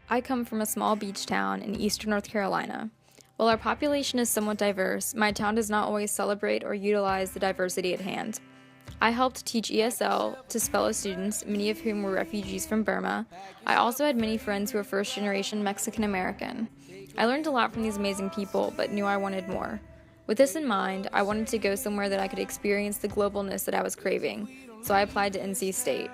I come from a small beach town in eastern North Carolina. While our population is somewhat diverse, my town does not always celebrate or utilize the diversity at hand. I helped teach ESL to fellow students, many of whom were refugees from Burma. I also had many friends who were first generation Mexican American. I learned a lot from these amazing people, but knew I wanted more. With this in mind, I wanted to go somewhere that I could experience the globalness that I was craving, so I applied to NC State.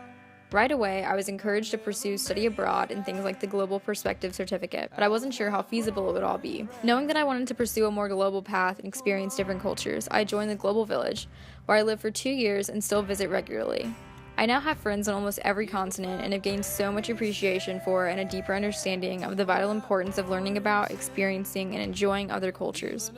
Right away, I was encouraged to pursue study abroad and things like the Global Perspective Certificate, but I wasn't sure how feasible it would all be. Knowing that I wanted to pursue a more global path and experience different cultures, I joined the Global Village, where I lived for 2 years and still visit regularly. I now have friends on almost every continent and have gained so much appreciation for and a deeper understanding of the vital importance of learning about, experiencing, and enjoying other cultures.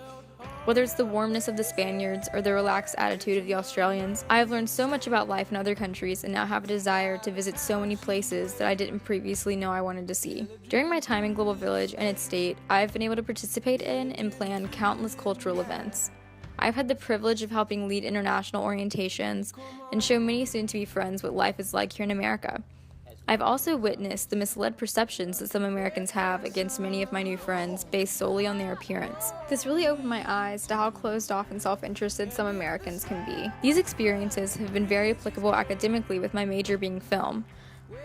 Whether it's the warmness of the Spaniards or the relaxed attitude of the Australians, I have learned so much about life in other countries and now have a desire to visit so many places that I didn't previously know I wanted to see. During my time in Global Village and its state, I have been able to participate in and plan countless cultural events. I've had the privilege of helping lead international orientations and show many soon-to-be friends what life is like here in America. I've also witnessed the misled perceptions that some Americans have against many of my new friends based solely on their appearance. This really opened my eyes to how closed off and self-interested some Americans can be. These experiences have been very applicable academically with my major being film.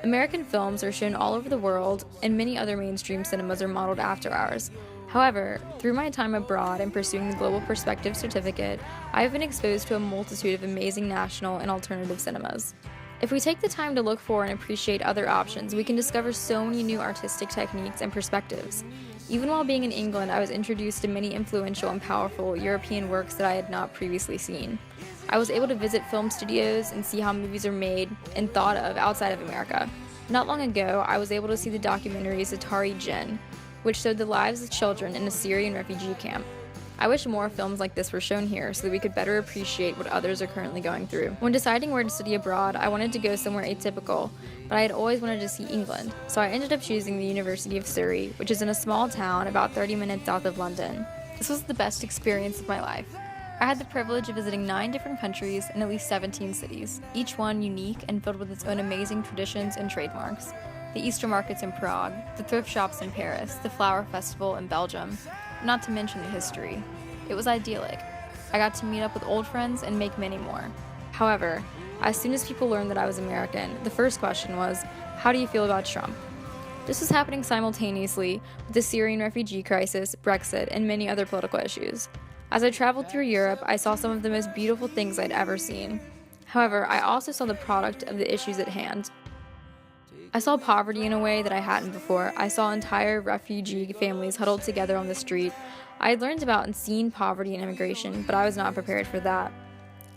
American films are shown all over the world, and many other mainstream cinemas are modeled after ours. However, through my time abroad and pursuing the Global Perspective Certificate, I have been exposed to a multitude of amazing national and alternative cinemas. If we take the time to look for and appreciate other options, we can discover so many new artistic techniques and perspectives. Even while being in England, I was introduced to many influential and powerful European works that I had not previously seen. I was able to visit film studios and see how movies are made and thought of outside of America. Not long ago, I was able to see the documentary Zatari Jin, which showed the lives of children in a Syrian refugee camp. I wish more films like this were shown here so that we could better appreciate what others are currently going through. When deciding where to study abroad, I wanted to go somewhere atypical, but I had always wanted to see England, so I ended up choosing the University of Surrey, which is in a small town about 30 minutes south of London. This was the best experience of my life. I had the privilege of visiting 9 different countries and at least 17 cities, each one unique and filled with its own amazing traditions and trademarks. The Easter markets in Prague, the thrift shops in Paris, the flower festival in Belgium, not to mention the history. It was idyllic. I got to meet up with old friends and make many more. However, as soon as people learned that I was American, the first question was, how do you feel about Trump? This was happening simultaneously with the Syrian refugee crisis, Brexit, and many other political issues. As I traveled through Europe, I saw some of the most beautiful things I'd ever seen. However, I also saw the product of the issues at hand. I saw poverty in a way that I hadn't before. I saw entire refugee families huddled together on the street. I had learned about and seen poverty and immigration, but I was not prepared for that.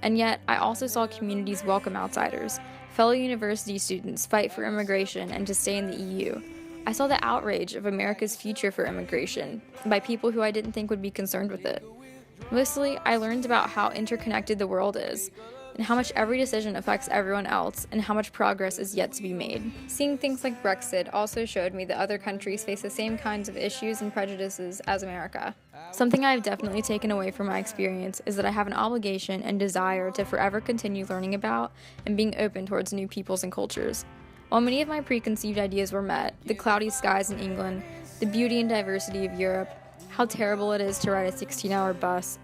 And yet, I also saw communities welcome outsiders. Fellow university students fight for immigration and to stay in the EU. I saw the outrage of America's future for immigration by people who I didn't think would be concerned with it. Mostly, I learned about how interconnected the world is, and how much every decision affects everyone else, and how much progress is yet to be made. Seeing things like Brexit also showed me that other countries face the same kinds of issues and prejudices as America. Something I've definitely taken away from my experience is that I have an obligation and desire to forever continue learning about and being open towards new peoples and cultures. While many of my preconceived ideas were met, the cloudy skies in England, the beauty and diversity of Europe, how terrible it is to ride a 16-hour bus,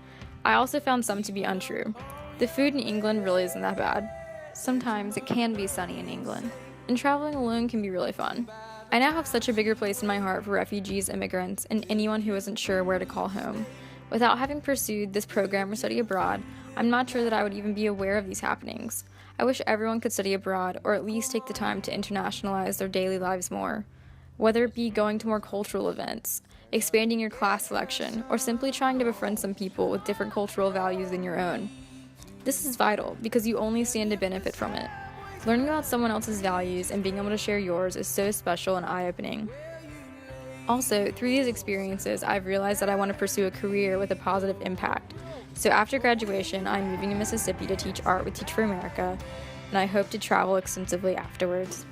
I also found some to be untrue. The food in England really isn't that bad. Sometimes it can be sunny in England, and traveling alone can be really fun. I now have such a bigger place in my heart for refugees, immigrants, and anyone who isn't sure where to call home. Without having pursued this program or study abroad, I'm not sure that I would even be aware of these happenings. I wish everyone could study abroad, or at least take the time to internationalize their daily lives more. Whether it be going to more cultural events, expanding your class selection, or simply trying to befriend some people with different cultural values than your own. This is vital because you only stand to benefit from it. Learning about someone else's values and being able to share yours is so special and eye-opening. Also, through these experiences, I've realized that I want to pursue a career with a positive impact. So after graduation, I'm moving to Mississippi to teach art with Teach for America, and I hope to travel extensively afterwards.